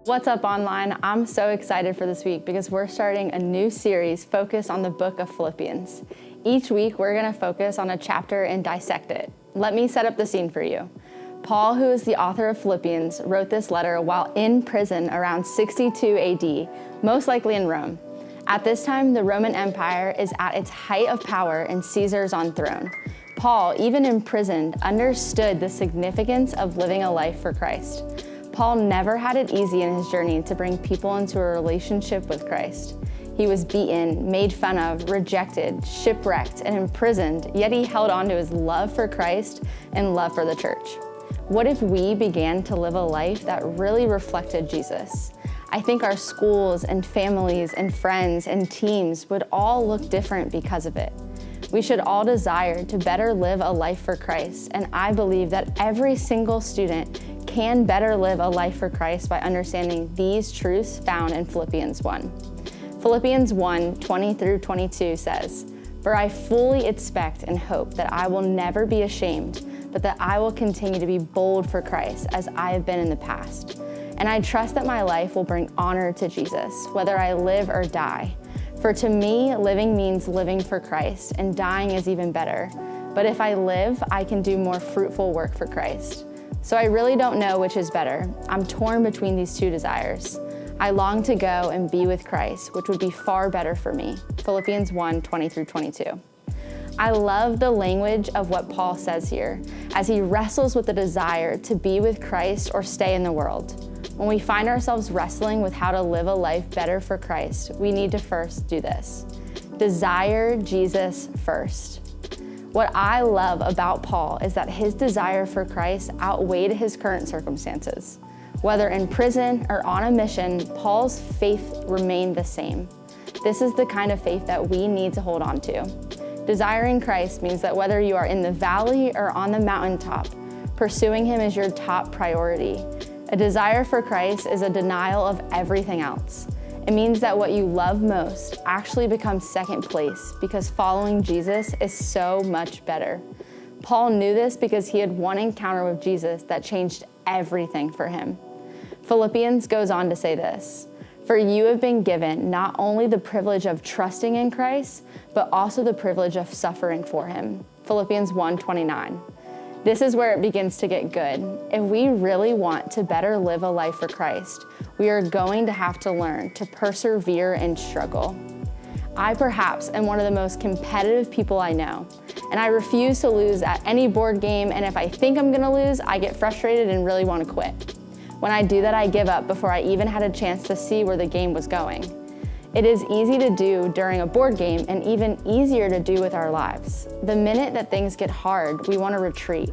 What's up online? I'm so excited for this week because we're starting a new series focused on the book of Philippians. Each week, we're going to focus on a chapter and dissect it. Let me set up the scene for you. Paul, who is the author of Philippians, wrote this letter while in prison around 62 AD, most likely in Rome. At this time, the Roman Empire is at its height of power and Caesar's on throne. Paul, even imprisoned, understood the significance of living a life for Christ. Paul never had it easy in his journey to bring people into a relationship with Christ. He was beaten, made fun of, rejected, shipwrecked, and imprisoned, yet he held on to his love for Christ and love for the church. What if we began to live a life that really reflected Jesus? I think our schools and families and friends and teams would all look different because of it. We should all desire to better live a life for Christ, and I believe that every single student can better live a life for Christ by understanding these truths found in Philippians 1. Philippians 1, 20 through 22 says, "For I fully expect and hope that I will never be ashamed, but that I will continue to be bold for Christ as I have been in the past. And I trust that my life will bring honor to Jesus, whether I live or die. For to me, living means living for Christ, and dying is even better. But if I live, I can do more fruitful work for Christ. So I really don't know which is better. I'm torn between these two desires. I long to go and be with Christ, which would be far better for me." Philippians 1, 20 through 22. I love the language of what Paul says here, as he wrestles with the desire to be with Christ or stay in the world. When we find ourselves wrestling with how to live a life better for Christ, we need to first do this. Desire Jesus first. What I love about Paul is that his desire for Christ outweighed his current circumstances. Whether in prison or on a mission, Paul's faith remained the same. This is the kind of faith that we need to hold on to. Desiring Christ means that whether you are in the valley or on the mountaintop, pursuing him is your top priority. A desire for Christ is a denial of everything else. It means that what you love most actually becomes second place because following Jesus is so much better. Paul knew this because he had one encounter with Jesus that changed everything for him. Philippians goes on to say this, "For you have been given not only the privilege of trusting in Christ, but also the privilege of suffering for him." Philippians 1:29. This is where it begins to get good. If we really want to better live a life for Christ, we are going to have to learn to persevere and struggle. I perhaps am one of the most competitive people I know, and I refuse to lose at any board game, and if I think I'm gonna lose, I get frustrated and really wanna quit. When I do that, I give up before I even had a chance to see where the game was going. It is easy to do during a board game and even easier to do with our lives. The minute that things get hard, we want to retreat.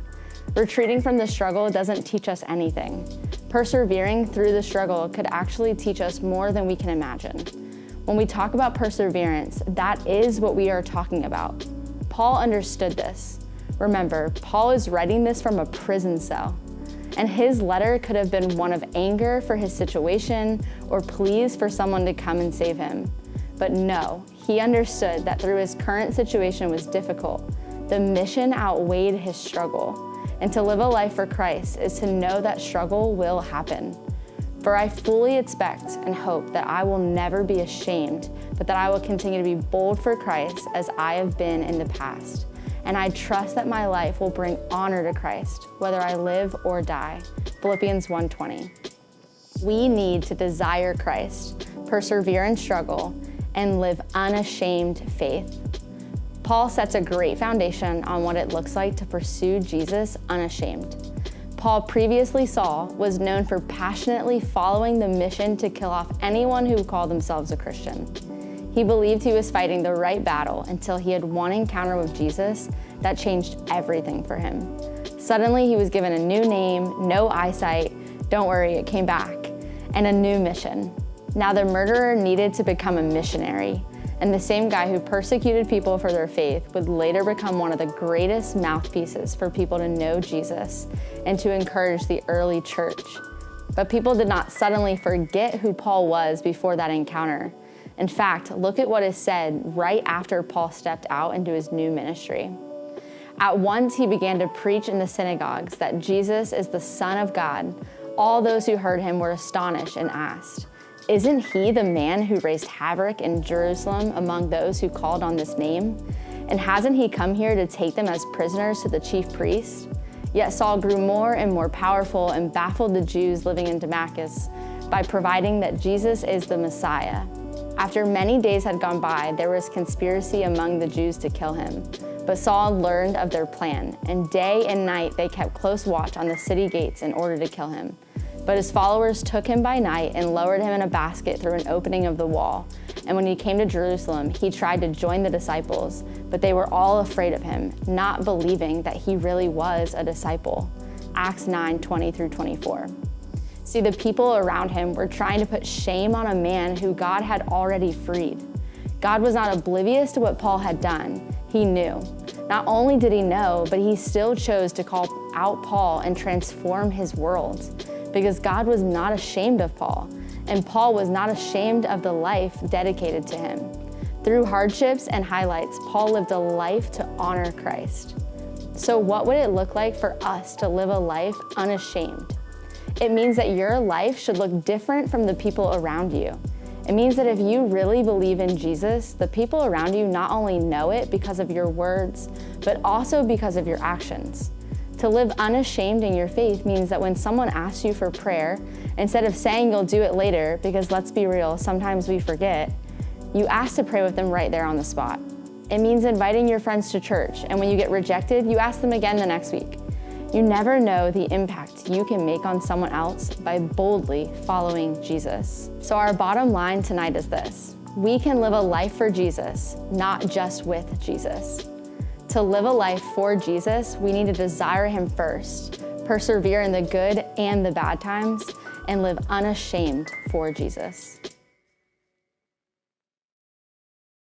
Retreating from the struggle doesn't teach us anything. Persevering through the struggle could actually teach us more than we can imagine. When we talk about perseverance, that is what we are talking about. Paul understood this. Remember, Paul is writing this from a prison cell. And his letter could have been one of anger for his situation or pleas for someone to come and save him. But no, he understood that through his current situation was difficult, the mission outweighed his struggle. And to live a life for Christ is to know that struggle will happen. "For I fully expect and hope that I will never be ashamed, but that I will continue to be bold for Christ as I have been in the past. And I trust that my life will bring honor to Christ, whether I live or die." Philippians 1:20. We need to desire Christ, persevere in struggle, and live unashamed faith. Paul sets a great foundation on what it looks like to pursue Jesus unashamed. Paul, previously Saul, was known for passionately following the mission to kill off anyone who called themselves a Christian. He believed he was fighting the right battle until he had one encounter with Jesus that changed everything for him. Suddenly, he was given a new name, no eyesight, don't worry, it came back, and a new mission. Now the murderer needed to become a missionary, and the same guy who persecuted people for their faith would later become one of the greatest mouthpieces for people to know Jesus and to encourage the early church. But people did not suddenly forget who Paul was before that encounter. In fact, look at what is said right after Paul stepped out into his new ministry. At once he began to preach in the synagogues that Jesus is the Son of God. All those who heard him were astonished and asked, "Isn't he the man who raised havoc in Jerusalem among those who called on this name? And hasn't he come here to take them as prisoners to the chief priests?" Yet Saul grew more and more powerful and baffled the Jews living in Damascus by proving that Jesus is the Messiah. After many days had gone by, there was conspiracy among the Jews to kill him. But Saul learned of their plan, and day and night they kept close watch on the city gates in order to kill him. But his followers took him by night and lowered him in a basket through an opening of the wall. And when he came to Jerusalem, he tried to join the disciples, but they were all afraid of him, not believing that he really was a disciple. Acts 9:20-24. See, the people around him were trying to put shame on a man who God had already freed. God was not oblivious to what Paul had done. He knew. Not only did he know, but he still chose to call out Paul and transform his world, because God was not ashamed of Paul, and Paul was not ashamed of the life dedicated to him. Through hardships and highlights, Paul lived a life to honor Christ. So what would it look like for us to live a life unashamed? It means that your life should look different from the people around you. It means that if you really believe in Jesus, the people around you not only know it because of your words, but also because of your actions. To live unashamed in your faith means that when someone asks you for prayer, instead of saying you'll do it later, because let's be real, sometimes we forget, you ask to pray with them right there on the spot. It means inviting your friends to church, and when you get rejected, you ask them again the next week. You never know the impact you can make on someone else by boldly following Jesus. So our bottom line tonight is this: we can live a life for Jesus, not just with Jesus. To live a life for Jesus, we need to desire him first, persevere in the good and the bad times, and live unashamed for Jesus.